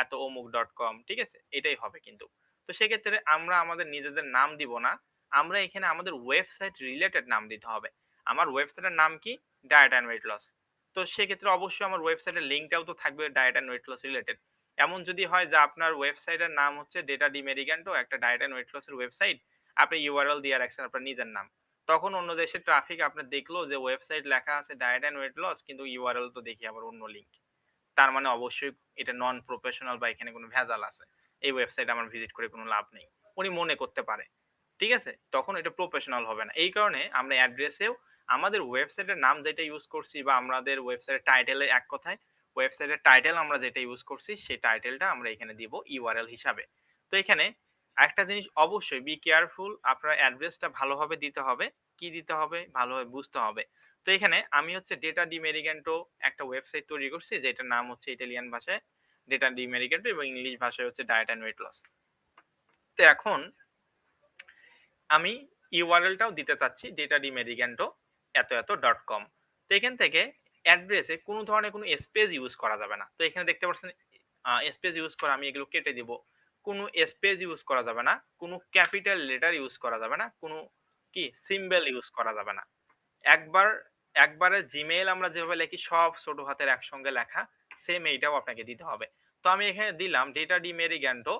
এত অমুক.com, ঠিক আছে? এটাই হবে কিন্তু। তো সেক্ষেত্রে আমরা আমাদের নিজেদের নাম দিব না। আমরা এখানে আমাদের ওয়েবসাইট রিলেটেড নাম দিতে হবে। আমার ওয়েবসাইটের নাম কি? Diet and weight loss. তো সেক্ষেত্রে অবশ্যই আমার ওয়েবসাইটের লিঙ্কটাও তো থাকবে diet and weight loss related. এমন যদি হয় যে আপনার ওয়েবসাইটের নাম হচ্ছে ডেটা ডি মেরিগ্যান্টো, একটা ডায়েট অ্যান্ড ওয়েট লস এর ওয়েবসাইট, আপনি ইউআরএল দিয়ে রাখছেন আপনার নিজের নাম। তখন অন্য দেশের ট্রাফিক আপনার দেখলো যে ওয়েবসাইট লেখা আছে ডায়েট অ্যান্ড ওয়েট লস, কিন্তু ইউআরএল তো দেখি আবার অন্য লিঙ্ক। তার মানে অবশ্যই এটা নন প্রফেশনাল বা এখানে কোনো ভেজাল আছে। এই ওয়েবসাইট আমার ভিজিট করে কোনো লাভ নেই। উনি মনে করতে পারে। ঠিক আছে? তখন এটা প্রফেশনাল হবে না। এই কারণে আমরা অ্যাড্রেসেও আমাদের ওয়েবসাইটের নাম যেটা ইউজ করছি, বা আমাদের ওয়েবসাইটের টাইটেলে এক কথায় ওয়েবসাইটের টাইটেল আমরা যেটা ইউজ করছি সেই টাইটেলটা আমরা এখানে দিব ইউআরএল হিসাবে। তো এখানে একটা জিনিস অবশ্যই বি কেয়ারফুল, আপনার অ্যাড্রেসটা ভালোভাবে দিতে হবে। কি দিতে হবে? ভালোভাবে বুঝতে হবে। তো এখানে আমি হচ্ছে ডেটা ডি মেরিগ্যান্টো একটা ওয়েবসাইট তৈরি করছি, যেটার নাম হচ্ছে ইটালিয়ান ভাষায় ডেটা ডি মেরিগ্যান্টো এবং ইংলিশ ভাষায় হচ্ছে ডায়েট অ্যান্ড ওয়েট লস। তো এখন আমি ইউআরএলটাও দিতে চাচ্ছি ডেটাডিমেরিগ্যান্টো এত.com। তো এখান থেকে অ্যাড্রেসে কোনো ধরনের কোনো স্পেস ইউজ করা যাবে না। তো এখানে দেখতে পাচ্ছেন স্পেস ইউজ করা, আমি এগুলো কেটে দিব। কোনো স্পেস ইউজ করা যাবে না, কোনো ক্যাপিটাল লেটার ইউজ করা যাবে না, কোনো কি সিম্বল ইউজ করা যাবে না। একবার একবারে জিমেইল আমরা যেভাবে লিখি সব ছোট হাতের একসঙ্গে লেখা, সেম এইটাও আপনাকে দিতে হবে। তো আমি এখানে দিলাম ডেটা ডি মেরিগ্যান্টো,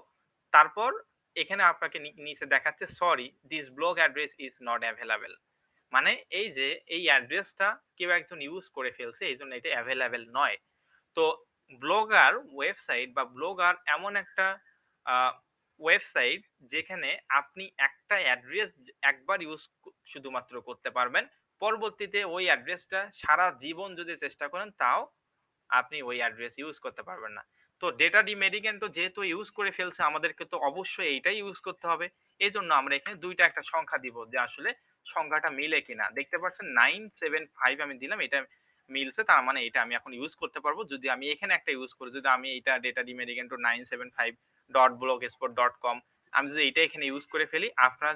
তারপর এখানে আপনাকে নিচে দেখাচ্ছে sorry this blog address is not available. মানে এই যে এই অ্যাড্রেসটা কেউ একজন ইউজ করে ফেলছে, এই জন্য এটা অ্যাভেলেবল নয়। তো ব্লগার ওয়েবসাইট বা ব্লগার এমন একটা ওয়েবসাইট যেখানে আপনি একটা অ্যাড্রেস একবার ইউজ শুধুমাত্র করতে পারবেন। পরবর্তীতে ওই অ্যাড্রেসটা সারা জীবন যদি চেষ্টা করেন তাও আপনি ওই অ্যাড্রেস ইউজ করতে পারবেন না। তো ডেটা ডিমেরিগ্যান্টো যেহেতু ইউজ করে ফেলছে, আমাদেরকে তো অবশ্যই এইটাই ইউজ করতে হবে। এজন্য আমরা এখানে ২ টা একটা সংখ্যা দিব যে আসলে সংখ্যাটা মিলে কিনা। দেখতে পাচ্ছেন 975 আমি দিলাম, এটা মিলছে, তার মানে এটা আমি এখন ইউজ করতে পারবো। যদি আমি এখানে একটা ইউজ করি, যদি আমি এটা ডেটা ডিমেরিগ্যান্টো 975.blogspot.com আমি যদি এইটা এখানে ইউজ করে ফেলি, আপনারা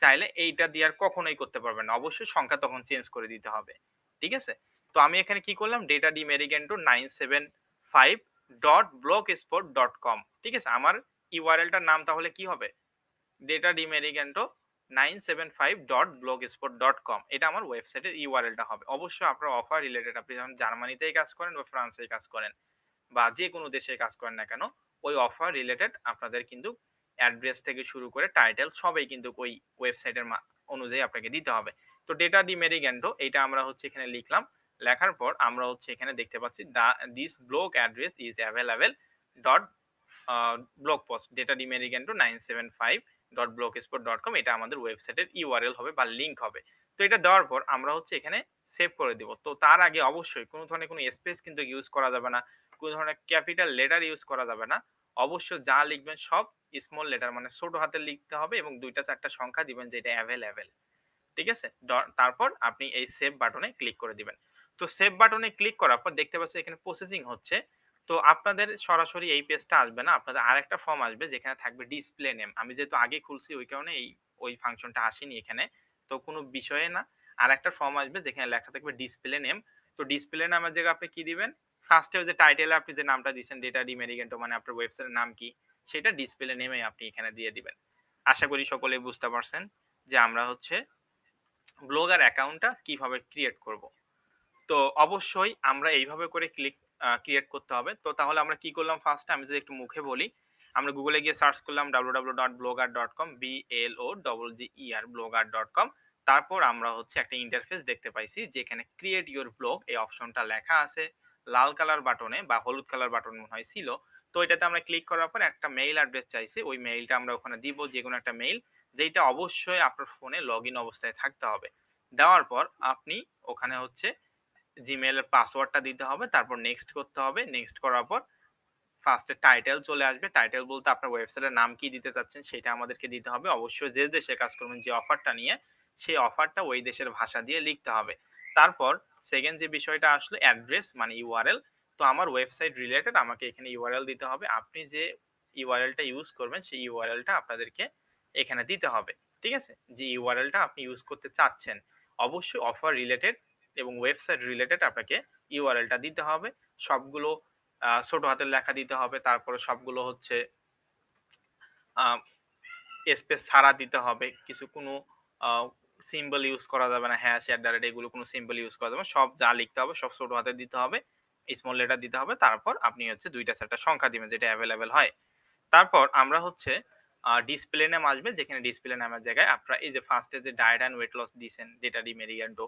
চাইলে এইটা দিয়ে আর কখনোই করতে পারবেন না। অবশ্যই সংখ্যা তখন চেঞ্জ করে দিতে হবে। ঠিক আছে? তো আমি এখানে কি করলাম ডেটা ডিমেরিগ্যান্টো 975.blogspot.com, ঠিক আছে? আমার ইউআরএলটার নাম তাহলে কি হবে? datadimerigento975.blogspot.com এটা আমার ওয়েবসাইটের ইউআরএলটা হবে। অবশ্যই আপনার অফার রিলেটেড আপনি যখন জার্মানিতেই কাজ করেন বা ফ্রান্সে কাজ করেন বা যে কোনো দেশে কাজ করেন না কেন, ওই অফার রিলেটেড আপনাদের কিন্তু অ্যাড্রেস থেকে শুরু করে টাইটেল সবই কিন্তু ওই ওয়েবসাইটের অনুযায়ী আপনাকে দিতে হবে। তো ডেটা ডি মেরিগেন্টো এইটা আমরা হচ্ছে এখানে লিখলাম। লেখার পর আমরা হচ্ছে এখানে দেখতে পাচ্ছি this blog address is available dot blog post ডেটা ডি মেরিগেন্টো 975.blogspot.com এটা আমাদের ওয়েবসাইটের ইউআরএল হবে বা লিঙ্ক হবে। তো এটা দেওয়ার পর আমরা হচ্ছে এখানে সেভ করে দিব। তো তার আগে অবশ্যই কোনো ধরনের কোনো স্পেস কিন্তু ইউজ করা যাবে না, কোনো ধরনের ক্যাপিটাল লেটার ইউজ করা যাবে না। অবশ্য যা লিখবেন সব স্মল লেটার মানে ছোট হাতে লিখতে হবে এবং ২টা ৪টা সংখ্যা দিবেন যেটা অ্যাভেলেবেল। ঠিক আছে? তারপর আপনি এই সেভ বাটনে ক্লিক করে দিবেন। তো সেভ বাটনে ক্লিক করার পর দেখতে পাচ্ছেন এখানে প্রসেসিং হচ্ছে। তো আপনাদের সরাসরি এই পেজটা আসবে না। আপনাদের আরেকটা ফর্ম আসবে যেখানে থাকবে ডিসপ্লে নেম। আমি যেহেতু আগে খুলছি ওই কারণে ওই ফাংশনটা আসেনি এখানে। তো কোনো বিষয়ে না। আরেকটা ফর্ম আসবে যেখানে লেখা থাকবে ডিসপ্লে নেম। তো ডিসপ্লে নামের জায়গায় আপনি কি দিবেন? ফার্স্টে ওই যে টাইটেলে আপনি যে নামটা দিয়েছেন ডেটা ডি মেরিগেন্টো মানে আপনার ওয়েবসাইটের নাম কি? সেটা ডিসপ্লে নেমে আপনি এখানে দিয়ে দিবেন। আশা করি সকলেই বুঝতে পারছেন যে আমরা হচ্ছে ব্লগার অ্যাকাউন্টটা কিভাবে ক্রিয়েট করব। তো অবশ্যই আমরা এইভাবে করে ক্রিয়েট করতে হবে। তো তাহলে আমরা কি করলাম ফার্স্টে আমি যদি একটু মুখে বলি, আমরা গুগলে গিয়ে সার্চ করলাম www.blogger.com blogger blogger.com তারপর আমরা হচ্ছে একটা ইন্টারফেস দেখতে পাইছি যেখানে ক্রিয়েট ইউর ব্লগ এই অপশনটা লেখা আছে লাল কালার বাটনে বা হলুদ কালার বাটন মনে হয় ছিল। তো এটাতে আমরা ক্লিক করার পর একটা মেইল অ্যাড্রেস চাইছে। ওই মেইলটা আমরা ওখানে দিব যেকোনো একটা মেইল যেটা অবশ্যই আপনার ফোনে লগইন অবস্থায় থাকতে হবে। দেওয়ার পর আপনি ওখানে হচ্ছে জিমেইল এর পাসওয়ার্ডটা দিতে হবে। তারপর নেক্সট করতে হবে। নেক্সট করার পর ফার্স্ট এ টাইটেল চলে আসবে। টাইটেল বলতে আপনার ওয়েবসাইটের নাম কি দিতে চাচ্ছেন সেটা আমাদেরকে দিতে হবে। অবশ্যই যে দেশে কাজ করবেন যে অফারটা নিয়ে সেই অফারটা ওই দেশের ভাষা দিয়ে লিখতে হবে। তারপর সেকেন্ড যে বিষয়টা আসলো অ্যাড্রেস মানে ইউআরএল। তো আমার ওয়েবসাইট রিলেটেড আমাকে এখানে ইউআরএল দিতে হবে। আপনি যে ইউআরএলটা ইউজ করবেন সেই ইউআরএলটা আপনাদেরকে এখানে দিতে হবে। ঠিক আছে? যে ইউআরএলটা আপনি ইউজ করতে চাচ্ছেন। অবশ্যই অফার রিলেটেড এবং ওয়েবসাইট রিলেটেড আপনাকে ইউআরএলটা দিতে হবে। সবগুলো ছোট হাতের লেখা দিতে হবে। তারপরে সবগুলো হচ্ছে আ স্পেস ছাড়া দিতে হবে। কিছু কোনো আ সিম্বল ইউজ করা যাবে না। হ্যাশ, এগুলো কোনো সিম্বল ইউজ করা যাবে না। সব যা লিখতে হবে সব ছোট হাতে দিতে হবে। স্মল লেটার দিতে হবে। তারপর আপনি হচ্ছে ২টা ৪টা সংখ্যা দিবেন যেটা এভেইলেবল হয়। তারপর আমরা হচ্ছে ডিসপ্লে নেম আসবে যেখানে ডিসপ্লে নামের জায়গায় আপনারা এই যে ফার্স্ট এ যে ডায়েট অ্যান্ড ওয়েট লস দিছেন ডেটা ডি মেরিগেন্টো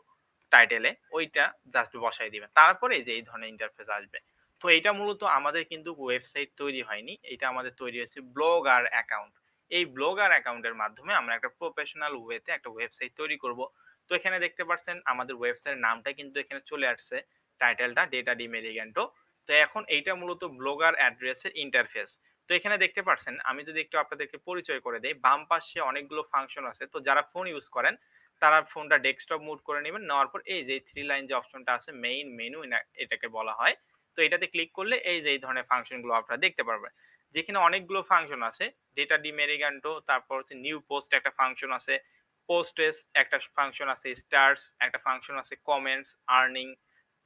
টাইটেলে ওইটা জাস্ট বসায় দিবেন। তারপরে এই যে এই ধরনের ইন্টারফেস আসবে। তো এইটা মূলত আমাদের কিন্তু ওয়েবসাইট তৈরি হয়নি। এটা আমাদের তৈরি হয়েছে ব্লগার অ্যাকাউন্ট। এই ব্লগার অ্যাকাউন্টের মাধ্যমে আমরা একটা প্রফেশনাল ওয়েতে একটা ওয়েবসাইট তৈরি করব। তো এখানে দেখতে পাচ্ছেন আমাদের ওয়েবসাইটের নামটা কিন্তু এখানে চলে আসছে। টাইটেলটা ডেটা ডি মেরিগেন্টো। তো এখন এইটা মূলত ব্লগার অ্যাড্রেসের ইন্টারফেস। তো এখানে দেখতে পাচ্ছেন আমি যদি একটু আপনাদেরকে পরিচয় করে দেই, বাম পাশে অনেকগুলো ফাংশন আছে। তো যারা ফোন ইউজ করেন তারা ফোনটা ডেস্কটপ মুড করে নেবেন। নেওয়ার পর এই যে 3 লাইন যে অপশনটা আছে মেইন মেনু এটাকে বলা হয়। তো এটাতে ক্লিক করলে এই যে এই ধরনের ফাংশন গুলো আপনারা দেখতে পারবেন। যেখানে অনেকগুলো ফাংশন আছে। ডেটা ডিমেরিগান্টো তারপর হচ্ছে নিউ পোস্ট একটা ফাংশন আছে। পোস্টেস একটা ফাংশন আছে, স্টার্স একটা ফাংশন আছে, comments, earning,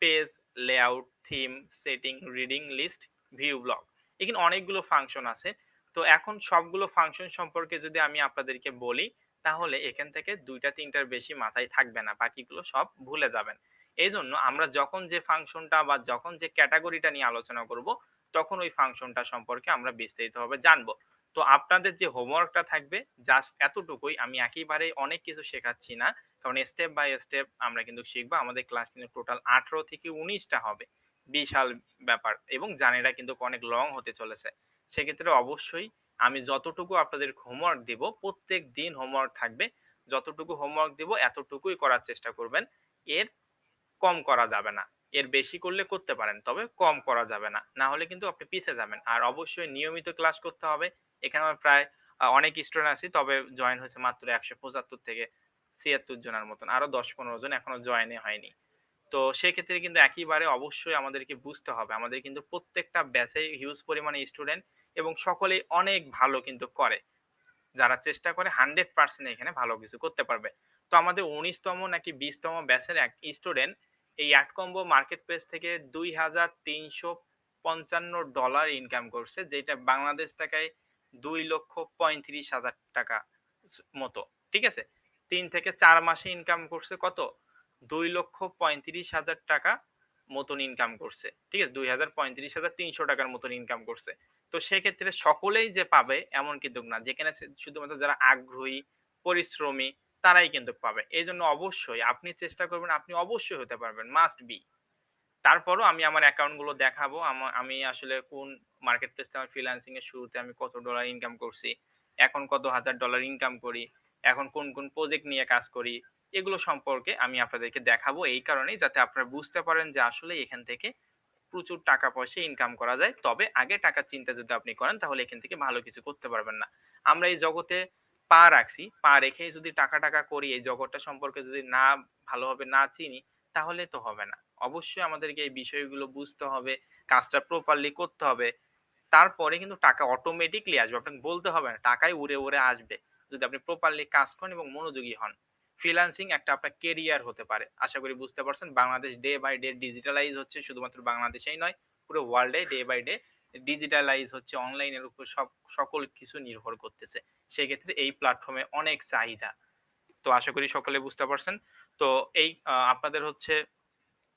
page, layout, theme, setting, reading list, view blog. এখানে অনেকগুলো ফাংশন আছে। তো এখন সবগুলো ফাংশন সম্পর্কে যদি আমি আপনাদেরকে বলি তাহলে এখান থেকে ২টা ৩টার বেশি মাথায় থাকবে না। বাকিগুলো সব ভুলে যাবেন। এইজন্য আমরা যখন যে ফাংশনটা বা যখন যে ক্যাটেগরিটা নিয়ে আলোচনা করব, তখন ওই ফাংশনটা সম্পর্কে আমরা বিস্তারিতভাবে জানবো। তো আপনাদের যে হোমওয়ার্কটা থাকবে জাস্ট এতটুকুই। আমি একেবারেই অনেক কিছু শেখাচ্ছি না। কারণ স্টেপ বাই স্টেপ আমরা কিন্তু শিখবো। আমাদের ক্লাস কিন্তু টোটাল ১৮ থেকে ১৯ টা হবে। বিশাল ব্যাপার এবং জার্নিটা কিন্তু অনেক লং হতে চলেছে। সেক্ষেত্রে অবশ্যই আমি যতটুকু আপনাদের হোমওয়ার্ক দিব, প্রত্যেক দিন হোমওয়ার্ক থাকবে। যতটুকু হোমওয়ার্ক দিব এতটুকুই করার চেষ্টা করবেন। এর কম করা যাবে না। এর বেশি করলে করতে পারেন। তবে কম করা যাবে না। না হলে কিন্তু আপনি পিছে যাবেন। আর অবশ্যই নিয়মিত ক্লাস করতে হবে। এখানে আমার প্রায় অনেক স্টুডেন্ট আছি। তবে জয়েন হয়েছে মাত্র ১৭৫ থেকে ৭৬ জনের মতন। আরো ১০-১৫ জন এখনো জয়েনই হয়নি। তো সেক্ষেত্রে কিন্তু একেবারে অবশ্যই আমাদেরকে বুঝতে হবে। আমাদের কিন্তু প্রত্যেকটা ব্যাচে হিউজ পরিমাণে স্টুডেন্ট এবং সকলেই অনেক ভালো কিন্তু করে। যারা চেষ্টা করে 100% এখানে ভালো কিছু করতে পারবে। তো আমাদের ১৯ তম নাকি ২০ তম ব্যাচের এক স্টুডেন্ট এই এডকম্বো মার্কেট প্লেস থেকে $২,৩৫৫ ইনকাম করছে যেটা বাংলাদেশ টাকায় ৳২,৩৫,০০০ টাকা মতো। ঠিক আছে? ৩ থেকে ৪ মাসে ইনকাম করছে কত? ৳২,৩৫,০০০ মতন ইনকাম করছে। ঠিক আছে? ২,৩৫,৩০০ টাকার মতন ইনকাম করছে। তো সেক্ষেত্রে সকলেই যে পাবে এমন কিন্তু না। যেখানে শুধুমাত্র যারা আগ্রহী, পরিশ্রমী তারাই কিন্তু পাবে। এজন্য অবশ্যই আপনি চেষ্টা করবেন, আপনি অবশ্যই হতে পারবেন। Must be. তারপরও আমি আমার অ্যাকাউন্ট গুলো দেখাবো। আমি আসলে কোন মার্কেট প্লেস থেকে আমার ফ্রিল্যান্সিং এর শুরুতে আমি কত ডলার ইনকাম করছি। এখন কত হাজার ডলার ইনকাম করি। এখন কোন প্রজেক্ট নিয়ে কাজ করি। এগুলো সম্পর্কে আমি আপনাদেরকে দেখাবো এই কারণেই যাতে আপনারা বুঝতে পারেন যে আসলে এখান থেকে প্রচুর টাকা পয়সা ইনকাম করা যায়। তবে আগে টাকার চিন্তা যদি আপনি করেন তাহলে এখান থেকে ভালো কিছু করতে পারবেন না। আমরা এই জগতে পা রাখছি। পা রেখেই যদি টাকা করি, এই জগৎটা সম্পর্কে যদি ভালোভাবে না চিনি তাহলে তো হবে না। অবশ্যই আমাদেরকে এই বিষয়গুলো বুঝতে হবে, কাজটা প্রপারলি করতে হবে। তারপরে কিন্তু টাকা অটোমেটিক্যালি আসবে। আপনাকে বলতে হবে না। টাকাই উড়ে আসবে। যদি আপনি প্রপারলি কাজ করেন এবং মনোযোগী হন। ফ্রিল্যান্সিং একটা আপনার কেরিয়ার হতে পারে। আশা করি বুঝতে পারছেন। Bangladesh day by day digitalize হচ্ছে, শুধুমাত্র বাংলাদেশেই নয়, পুরো ওয়ার্লডে ডে বাই ডে ডিজিটালাইজ হচ্ছে। অনলাইনের উপর সকল কিছু নির্ভর করতেছে। সেক্ষেত্রে এই প্ল্যাটফর্মে অনেক চাহিদা। তো আশা করি সকলে বুঝতে পারছেন। তো এই আপনাদের হচ্ছে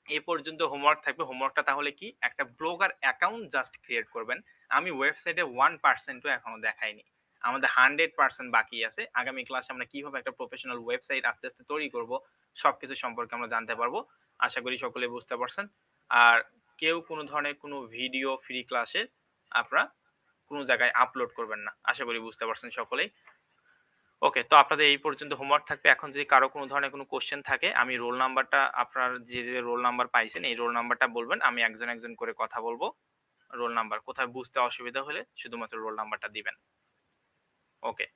এই পর্যন্ত হোমওয়ার্ক থাকবে। হোমওয়ার্কটা তাহলে কি? একটা ব্লগার অ্যাকাউন্ট জাস্ট ক্রিয়েট করবেন। আমি ওয়েবসাইটে 1% ও এখনো দেখাইনি। আমাদের 100% বাকি আছে। আগামী ক্লাসে আমরা কিভাবে একটা প্রফেশনাল ওয়েবসাইট আস্তে তৈরি করব, সবকিছু সম্পর্কে আমরা জানতে পারবো। আশা করি সকলে বুঝতে পারছেন। আর কেউ কোনো ধরনের কোনো ভিডিও ফ্রি ক্লাসে আপনারা কোনো জায়গায় আপলোড করবেন না। আশা করি বুঝতে পারছেন সকলেই। ওকে, তো আপনাদের এই পর্যন্ত হোমওয়ার্ক থাকবে। এখন যদি কারো কোনো ধরনের কোনো কোয়েশ্চেন থাকে, আমি রোল নাম্বারটা আপনার যে রোল নাম্বার পাইছেন, এই রোল নাম্বারটা বলবেন। আমি একজন করে কথা বলব। রোল নাম্বার কোথায় বুঝতে অসুবিধা হলে শুধুমাত্র রোল নাম্বারটা দিবেন। ওকে।